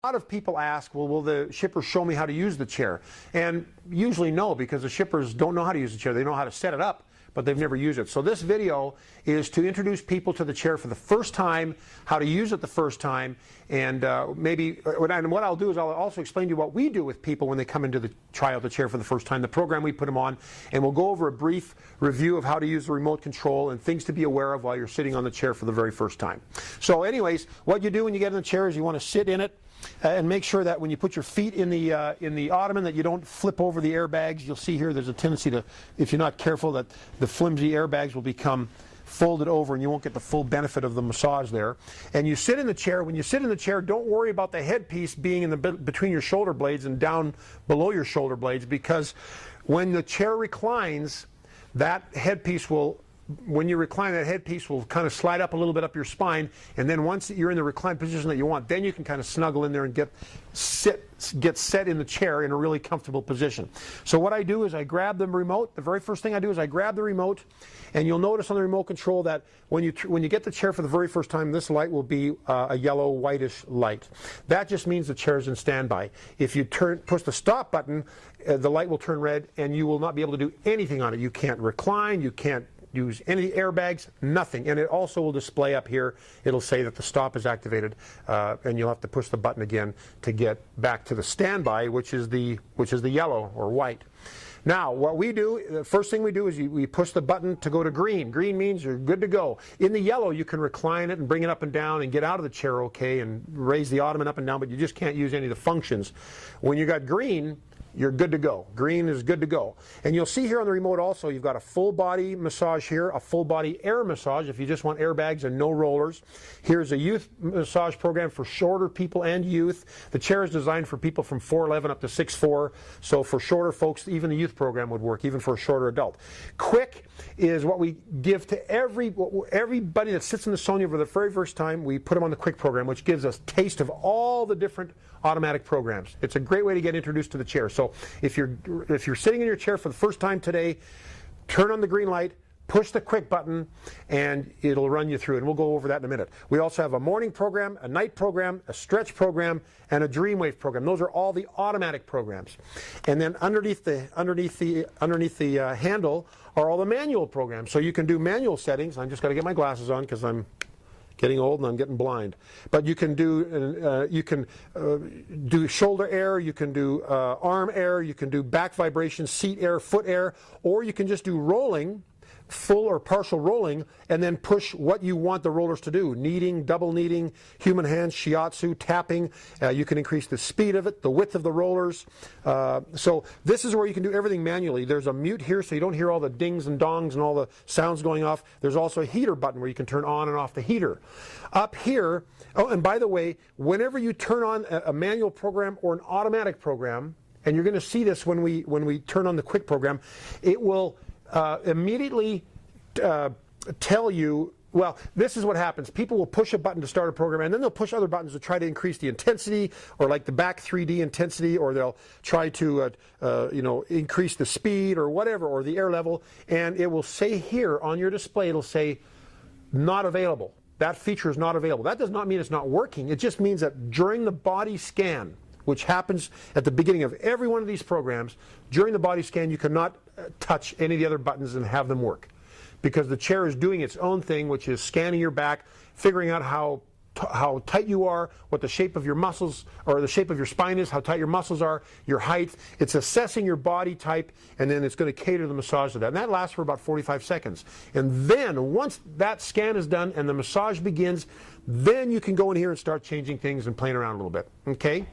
A lot of people ask, well, will the shipper show me how to use the chair? And usually no, because the shippers don't know how to use the chair. They know how to set it up, but they've never used it. So this video is to introduce people to the chair for the first time, how to use it the first time, and what I'll do is I'll also explain to you what we do with people when they come into the try out the chair for the first time, the program we put them on, and we'll go over a brief review of how to use the remote control and things to be aware of while you're sitting on the chair for the very first time. So anyways, what you do when you get in the chair is you want to sit in it, and make sure that when you put your feet in the ottoman that you don't flip over the airbags. You'll see here there's a tendency to, if you're not careful, that the flimsy airbags will become folded over and you won't get the full benefit of the massage there. And you sit in the chair. When you sit in the chair, don't worry about the headpiece being in the between your shoulder blades and down below your shoulder blades, because when the chair reclines, that headpiece will, when you recline, that headpiece will kind of slide up a little bit up your spine, and then once you're in the reclined position that you want, then you can kind of snuggle in there and get set in the chair in a really comfortable position. So what I do is I grab the remote. The very first thing I do is I grab the remote, and you'll notice on the remote control that when you get the chair for the very first time, this light will be a yellow whitish light. That just means the chair is in standby. If you push the stop button, the light will turn red and you will not be able to do anything on it. You can't recline, you can't use any airbags, nothing. And it also will display up here, it'll say that the stop is activated, and you'll have to push the button again to get back to the standby, which is the yellow or white. Now, what we do, the first thing we do is we push the button to go to green. Green means you're good to go. In the yellow, you can recline it and bring it up and down and get out of the chair okay and raise the ottoman up and down, but you just can't use any of the functions. When you got green, you're good to go. Green is good to go. And you'll see here on the remote also, you've got a full body massage here, a full body air massage if you just want airbags and no rollers. Here's a youth massage program for shorter people and youth. The chair is designed for people from 4'11" up to 6'4", so for shorter folks, even the youth program would work, even for a shorter adult. Quick is what we give to everybody that sits in the Sonia for the very first time. We put them on the Quick program, which gives us a taste of all the different automatic programs. It's a great way to get introduced to the chair. So if you're sitting in your chair for the first time today, turn on the green light, push the Quick button, and it'll run you through. And we'll go over that in a minute. We also have a morning program, a night program, a stretch program, and a Dreamwave program. Those are all the automatic programs. And then underneath the handle are all the manual programs. So you can do manual settings. I'm just got to get my glasses on because I'm getting old and I'm getting blind. But you can do shoulder air, you can do arm air, you can do back vibration, seat air, foot air, or you can just do rolling, full or partial rolling, and then push what you want the rollers to do. Kneading, double kneading, human hands, shiatsu, tapping. You can increase the speed of it, the width of the rollers. So this is where you can do everything manually. There's a mute here so you don't hear all the dings and dongs and all the sounds going off. There's also a heater button where you can turn on and off the heater. Up here, oh, and by the way, whenever you turn on a manual program or an automatic program, and you're going to see this when we turn on the Quick program, it will immediately tell you, well, this is what happens. People will push a button to start a program, and then they'll push other buttons to try to increase the intensity, or like the back 3D intensity, or they'll try to increase the speed or whatever, or the air level, and it will say here on your display, it'll say not available. That feature is not available. That does not mean it's not working. It just means that during the body scan, which happens at the beginning of every one of these programs, during the body scan you cannot touch any of the other buttons and have them work, because the chair is doing its own thing, which is scanning your back, figuring out how tight you are, what the shape of your muscles or the shape of your spine is, how tight your muscles are, your height. It's assessing your body type, and then it's going to cater the massage to that. And that lasts for about 45 seconds. And then once that scan is done and the massage begins, then you can go in here and start changing things and playing around a little bit. Okay?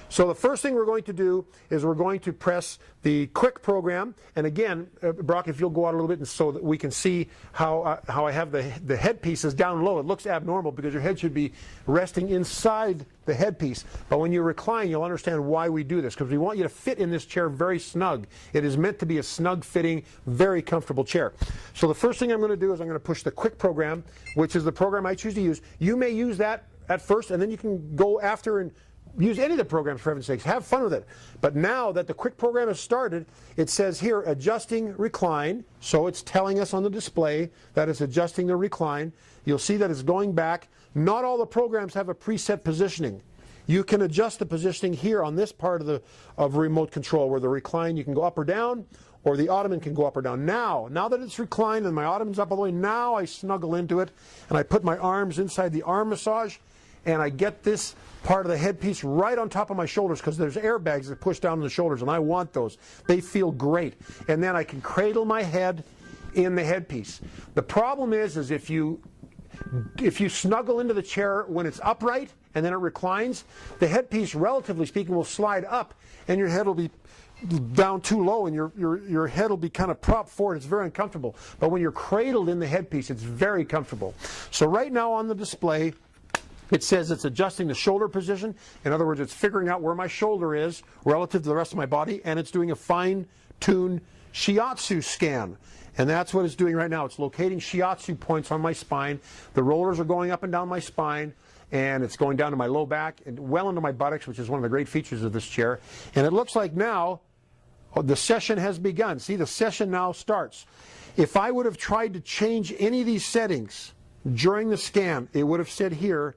So the first thing we're going to do is we're going to press the Quick program. And again, Brock, if you'll go out a little bit and so that we can see how I have the headpieces down low. It looks abnormal because your head should be resting inside the headpiece. But when you recline, you'll understand why we do this, because we want you to fit in this chair very snug. It is meant to be a snug fitting, very comfortable chair. So the first thing I'm going to do is I'm going to push the Quick program, which is the program I choose to use. You may use that at first, and then you can go after and use any of the programs, for heaven's sakes. Have fun with it. But now that the Quick program has started, it says here, adjusting recline. So it's telling us on the display that it's adjusting the recline. You'll see that it's going back. Not all the programs have a preset positioning. you can adjust the positioning here on this part of remote control where the recline, you can go up or down, or the ottoman can go up or down. Now that it's reclined and my ottoman's up all the way, now I snuggle into it and I put my arms inside the arm massage and I get this part of the headpiece right on top of my shoulders because there's airbags that push down on the shoulders and I want those. They feel great. And then I can cradle my head in the headpiece. The problem is if you snuggle into the chair when it's upright and then it reclines, the headpiece, relatively speaking, will slide up and your head will be down too low and your head will be kind of propped forward. It's very uncomfortable. But when you're cradled in the headpiece, it's very comfortable. So right now on the display, it says it's adjusting the shoulder position. In other words, it's figuring out where my shoulder is relative to the rest of my body, and it's doing a fine-tuned shiatsu scan. And that's what it's doing right now. It's locating shiatsu points on my spine. The rollers are going up and down my spine, and it's going down to my low back and well into my buttocks, which is one of the great features of this chair. And it looks like now the session has begun. See, the session now starts. If I would have tried to change any of these settings during the scan, it would have said here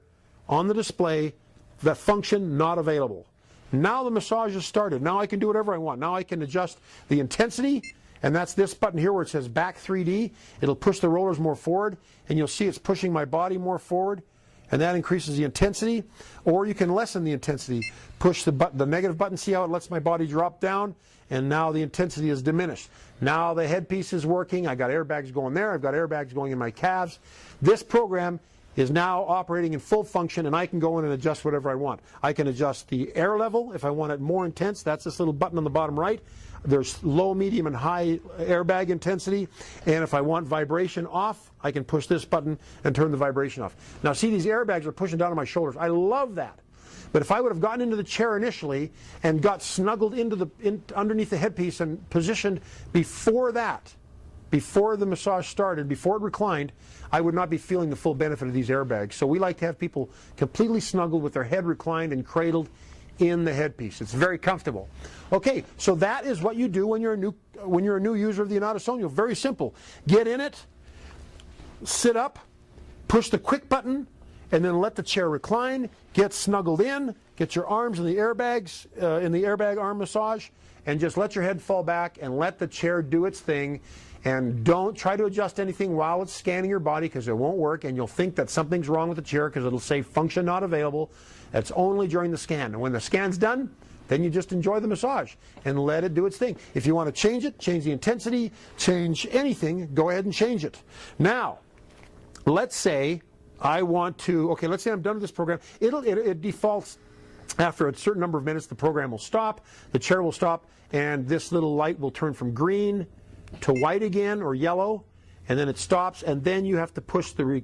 on the display, the function not available. Now the massage has started. Now I can do whatever I want. Now I can adjust the intensity, and that's this button here where it says back 3D. It'll push the rollers more forward, and you'll see it's pushing my body more forward, and that increases the intensity. Or you can lessen the intensity. Push the negative button, see how it lets my body drop down, and now the intensity is diminished. Now the headpiece is working. I got airbags going there. I've got airbags going in my calves. This program is now operating in full function, and I can go in and adjust whatever I want. I can adjust the air level if I want it more intense. That's this little button on the bottom right. There's low, medium, and high airbag intensity. And if I want vibration off, I can push this button and turn the vibration off. Now see, these airbags are pushing down on my shoulders. I love that. But if I would have gotten into the chair initially and got snuggled into underneath the headpiece and positioned before that, before the massage started, before it reclined, I would not be feeling the full benefit of these airbags. So we like to have people completely snuggled with their head reclined and cradled in the headpiece. It's very comfortable. Okay, so that is what you do when you're a new user of the Inada Sonio. Very simple. Get in it, sit up, push the quick button, and then let the chair recline. Get snuggled in, get your arms in the airbags, in the airbag arm massage, and just let your head fall back and let the chair do its thing. And don't try to adjust anything while it's scanning your body, because it won't work, and you'll think that something's wrong with the chair because it'll say function not available. That's only during the scan. And when the scan's done, then you just enjoy the massage and let it do its thing. If you want to change it, change the intensity, change anything, go ahead and change it. Now, let's say I want to, okay, let's say I'm done with this program. It defaults after a certain number of minutes. The program will stop, the chair will stop, and this little light will turn from green to white again, or yellow, and then it stops, and then you have to push the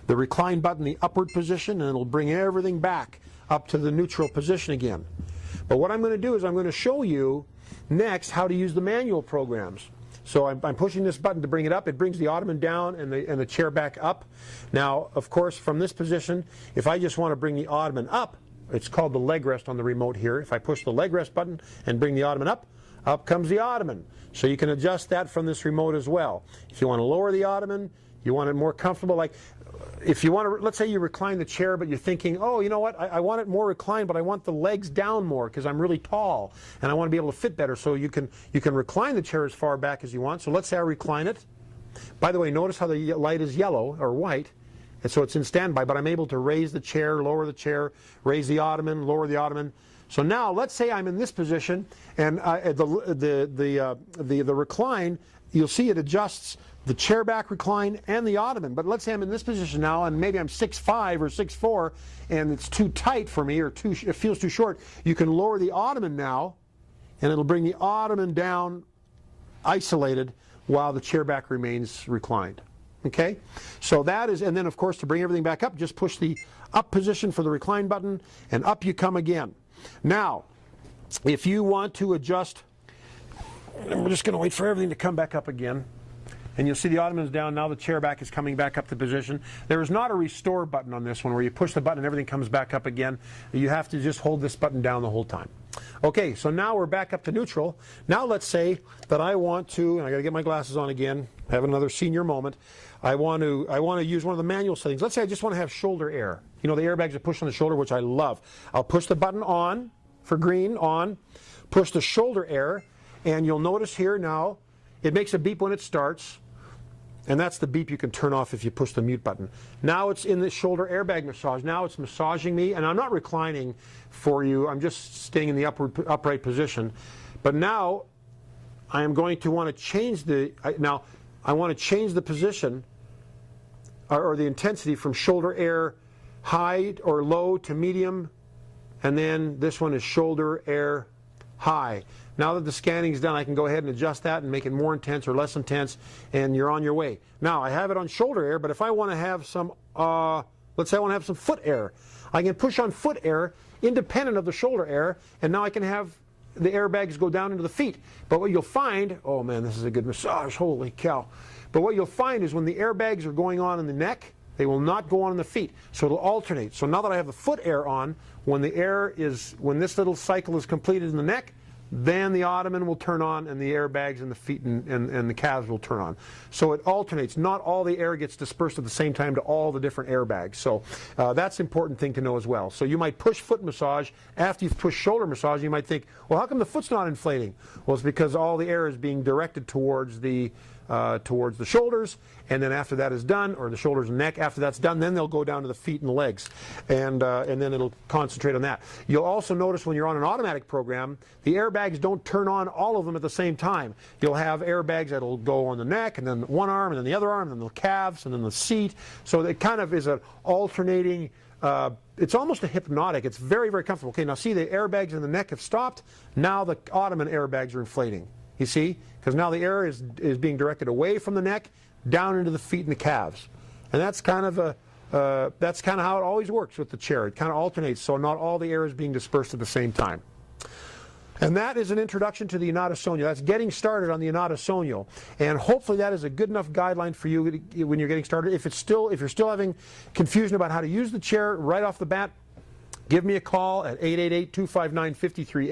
recline button, the upward position, and it'll bring everything back up to the neutral position again. But what I'm going to do is I'm going to show you next how to use the manual programs. So I'm pushing this button to bring it up. It brings the ottoman down and the chair back up. Now, of course, from this position, if I just want to bring the ottoman up, it's called the leg rest on the remote here. If I push the leg rest button and bring the ottoman up, up comes the ottoman. So you can adjust that from this remote as well. If you want to lower the ottoman, you want it more comfortable, like if you want to, let's say you recline the chair, but you're thinking, oh, you know what, I want it more reclined, but I want the legs down more because I'm really tall and I want to be able to fit better. So you can recline the chair as far back as you want. So let's say I recline it. By the way, notice how the light is yellow or white, and so it's in standby, but I'm able to raise the chair, lower the chair, raise the ottoman, lower the ottoman. So now, let's say I'm in this position, and the recline, you'll see it adjusts the chair back recline and the ottoman. But let's say I'm in this position now, and maybe I'm 6'5" or 6'4", and it's too tight for me, or it feels too short. You can lower the ottoman now, and it'll bring the ottoman down isolated while the chair back remains reclined. Okay? So that is, and then of course to bring everything back up, just push the up position for the recline button, and up you come again. Now, if you want to adjust, and we're just going to wait for everything to come back up again. And you'll see the ottoman's down. Now the chair back is coming back up to position. There is not a restore button on this one where you push the button and everything comes back up again. You have to just hold this button down the whole time. Okay, so now we're back up to neutral. Now let's say that I want to, and I got to get my glasses on again. have another senior moment. I want to use one of the manual settings. Let's say I just want to have shoulder air. You know, the airbags that push on the shoulder, which I love. I'll push the button on for green, on, push the shoulder air, and you'll notice here now it makes a beep when it starts, and that's the beep you can turn off if you push the mute button. Now it's in the shoulder airbag massage. Now it's massaging me, and I'm not reclining for you. I'm just staying in the upright position. But now I am going to want to change I want to change the position or the intensity from shoulder air high or low to medium, and then this one is shoulder air high. Now that the scanning is done, I can go ahead and adjust that and make it more intense or less intense, and you're on your way. Now I have it on shoulder air, but if I want to have some, let's say I want to have some foot air, I can push on foot air independent of the shoulder air, and now I can have the airbags go down into the feet. But what you'll find, oh man, this is a good massage, holy cow. But what you'll find is when the airbags are going on in the neck, they will not go on in the feet. So it'll alternate. So now that I have the foot air on, when when this little cycle is completed in the neck, then the ottoman will turn on and the airbags in the feet and the calves will turn on. So it alternates. Not all the air gets dispersed at the same time to all the different airbags. So that's an important thing to know as well. So you might push foot massage. After you've pushed shoulder massage, you might think, well, how come the foot's not inflating? Well, it's because all the air is being directed towards the shoulders, and then after that is done, or the shoulders and neck, after that's done, then they'll go down to the feet and the legs, and then it'll concentrate on that. You'll also notice when you're on an automatic program, the airbags don't turn on all of them at the same time. You'll have airbags that'll go on the neck, and then one arm, and then the other arm, and then the calves, and then the seat. So it kind of is an alternating. It's almost a hypnotic. It's very, very comfortable. Okay, now see the airbags in the neck have stopped. Now the ottoman airbags are inflating. You see? Because now the air is being directed away from the neck, down into the feet and the calves. And that's kind of how it always works with the chair. It kind of alternates, so not all the air is being dispersed at the same time. And that is an introduction to the Inada Sonio. That's getting started on the Inada Sonio. And hopefully that is a good enough guideline for you when you're getting started. If you're still having confusion about how to use the chair right off the bat, give me a call at 888-259-5380.